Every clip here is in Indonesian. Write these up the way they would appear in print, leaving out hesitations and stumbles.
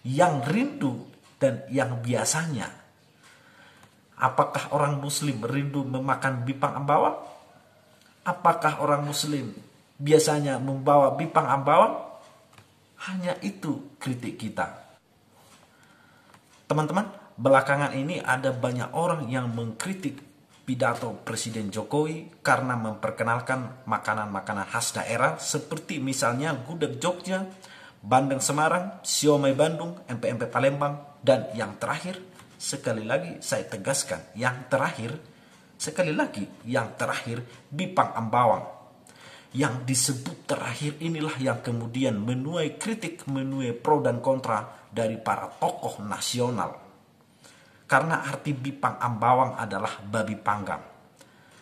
yang rindu dan yang biasanya. Apakah orang muslim rindu memakan bipang ambawang? Apakah orang muslim biasanya membawa bipang ambawang? Hanya itu kritik kita. Teman-teman, belakangan ini ada banyak orang yang mengkritik pidato Presiden Jokowi karena memperkenalkan makanan-makanan khas daerah seperti misalnya gudeg Jogja, bandeng Semarang, siomay Bandung, empek-empek Palembang, dan yang terakhir, sekali lagi saya tegaskan, yang terakhir, bipang ambawang. Yang disebut terakhir inilah yang kemudian menuai kritik, menuai pro dan kontra dari para tokoh nasional. Karena arti bipang ambawang adalah babi panggang.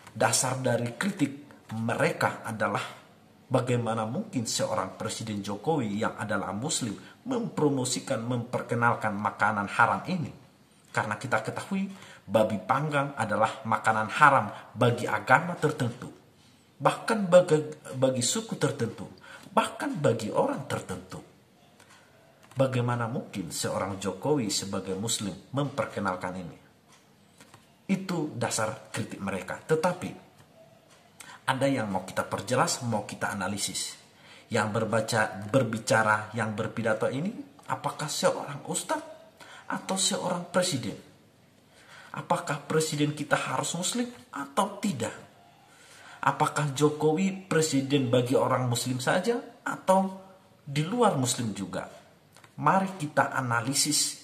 Dasar dari kritik mereka adalah bagaimana mungkin seorang Presiden Jokowi yang adalah muslim mempromosikan, memperkenalkan makanan haram ini. Karena kita ketahui babi panggang adalah makanan haram bagi agama tertentu. Bahkan bagi suku tertentu. Bahkan bagi orang tertentu. Bagaimana mungkin seorang Jokowi sebagai muslim memperkenalkan ini? Itu dasar kritik mereka. Tetapi ada yang mau kita perjelas, mau kita analisis. Yang berbicara, yang berpidato ini apakah seorang ustadz atau seorang presiden? Apakah presiden kita harus muslim atau tidak? Apakah Jokowi presiden bagi orang muslim saja atau di luar muslim juga? Mari kita analisis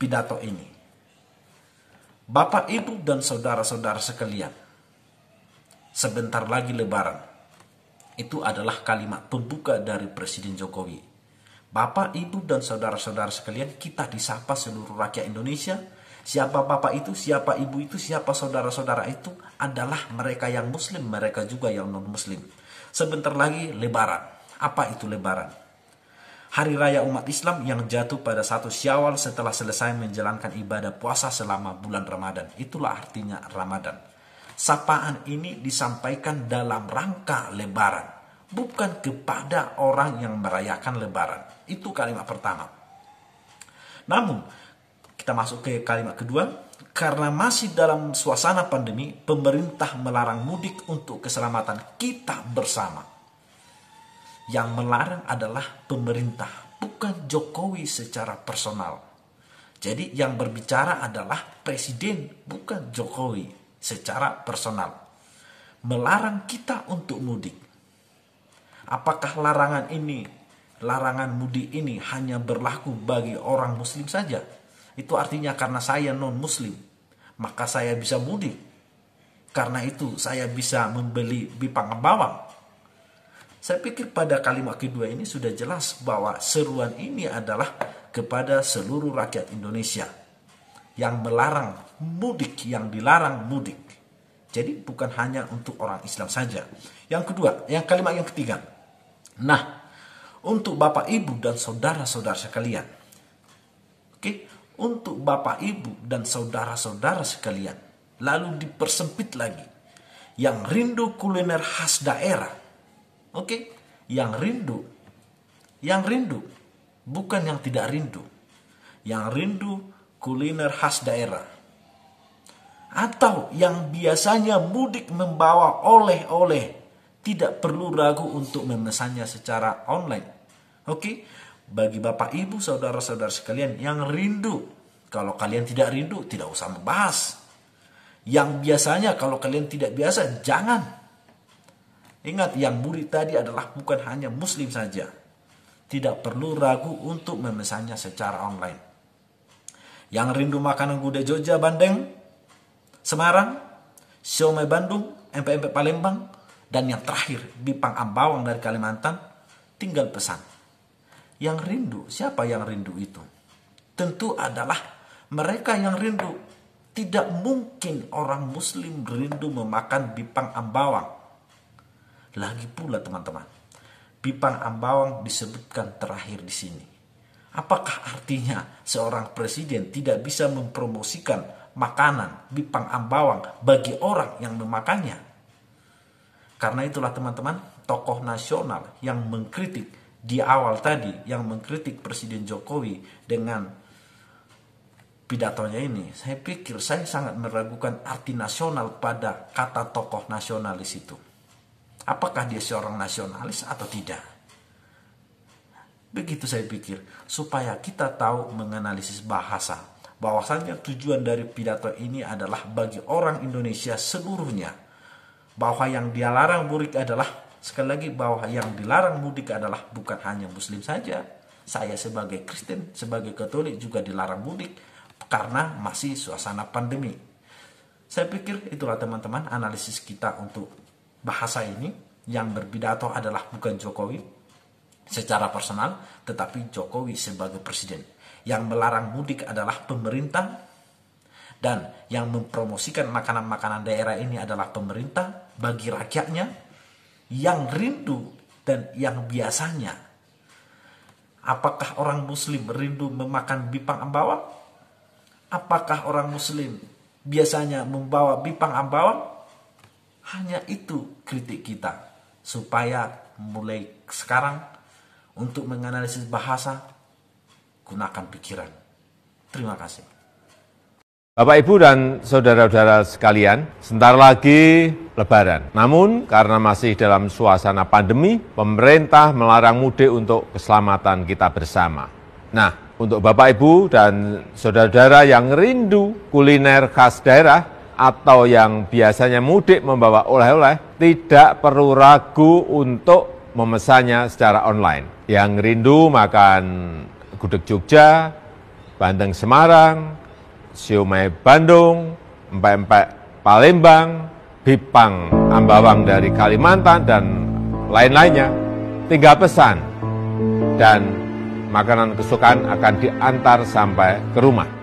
pidato ini. Bapak, Ibu, dan saudara-saudara sekalian, sebentar lagi Lebaran. Itu adalah kalimat pembuka dari Presiden Jokowi. Bapak, Ibu, dan saudara-saudara sekalian, kita disapa seluruh rakyat Indonesia. Siapa bapak itu, siapa ibu itu, siapa saudara-saudara itu adalah mereka yang muslim, mereka juga yang non-muslim. Sebentar lagi Lebaran. Apa itu Lebaran? Hari raya umat Islam yang jatuh pada 1 Syawal setelah selesai menjalankan ibadah puasa selama bulan Ramadan. Itulah artinya Ramadan. Sapaan ini disampaikan dalam rangka Lebaran, bukan kepada orang yang merayakan Lebaran. Itu kalimat pertama. Namun, kita masuk ke kalimat kedua. Karena masih dalam suasana pandemi, pemerintah melarang mudik untuk keselamatan kita bersama. Yang melarang adalah pemerintah, bukan Jokowi secara personal. Jadi yang berbicara adalah presiden, bukan Jokowi secara personal. Melarang kita untuk mudik. Apakah larangan mudik ini hanya berlaku bagi orang muslim saja? Itu artinya karena saya non-muslim, maka saya bisa mudik. Karena itu saya bisa membeli bipang ambawang. Saya pikir pada kalimat kedua ini sudah jelas bahwa seruan ini adalah kepada seluruh rakyat Indonesia yang melarang mudik, yang dilarang mudik. Jadi bukan hanya untuk orang Islam saja. Yang kedua, kalimat yang ketiga. Nah, untuk Bapak, Ibu, dan saudara-saudara sekalian. Oke, untuk Bapak, Ibu, dan saudara-saudara sekalian. Lalu dipersempit lagi. Yang rindu kuliner khas daerah. Oke, yang rindu, bukan yang tidak rindu. Yang rindu kuliner khas daerah. Atau yang biasanya mudik membawa oleh-oleh, tidak perlu ragu untuk memesannya secara online. Oke, bagi Bapak, Ibu, saudara-saudara sekalian yang rindu. Kalau kalian tidak rindu, tidak usah membahas. Yang biasanya, kalau kalian tidak biasa, jangan. Ingat, yang murid tadi adalah bukan hanya muslim saja. Tidak perlu ragu untuk memesannya secara online. Yang rindu makanan gudeg Jogja, bandeng Semarang, siomay Bandung, empek-empek Palembang, dan yang terakhir bipang ambawang dari Kalimantan, tinggal pesan. Yang rindu, siapa yang rindu itu? Tentu adalah mereka yang rindu. Tidak mungkin orang muslim rindu memakan bipang ambawang. Lagi pula teman-teman, bipang ambawang disebutkan terakhir di sini. Apakah artinya seorang presiden tidak bisa mempromosikan makanan bipang ambawang bagi orang yang memakannya? Karena itulah teman-teman, tokoh nasional yang mengkritik di awal tadi yang mengkritik Presiden Jokowi dengan pidatonya ini, saya pikir saya sangat meragukan arti nasional pada kata tokoh nasionalis itu. Apakah dia seorang nasionalis atau tidak? Begitu saya pikir, supaya kita tahu menganalisis bahasa. Bahwasanya tujuan dari pidato ini adalah bagi orang Indonesia seluruhnya. Bahwa yang dilarang mudik adalah, sekali lagi, bahwa yang dilarang mudik adalah bukan hanya Muslim saja. Saya sebagai Kristen, sebagai Katolik juga dilarang mudik karena masih suasana pandemi. Saya pikir itulah teman-teman analisis kita untuk bahasa ini. Yang berpidato adalah bukan Jokowi secara personal, tetapi Jokowi sebagai presiden. Yang melarang mudik adalah pemerintah, dan yang mempromosikan makanan-makanan daerah ini adalah pemerintah bagi rakyatnya yang rindu dan yang biasanya. Apakah orang Muslim rindu memakan bipang ambawang? Apakah orang Muslim biasanya membawa bipang ambawang? Hanya itu kritik kita. Supaya mulai sekarang untuk menganalisis bahasa, gunakan pikiran. Terima kasih. Bapak, Ibu, dan saudara-saudara sekalian, sebentar lagi Lebaran. Namun, karena masih dalam suasana pandemi, pemerintah melarang mudik untuk keselamatan kita bersama. Nah, untuk Bapak, Ibu, dan saudara-saudara yang rindu kuliner khas daerah, atau yang biasanya mudik membawa oleh-oleh, tidak perlu ragu untuk memesannya secara online. Yang rindu makan gudeg Jogja, bandeng Semarang, siomay Bandung, empek-empek Palembang, bipang ambawang dari Kalimantan, dan lain-lainnya, tinggal pesan dan makanan kesukaan akan diantar sampai ke rumah.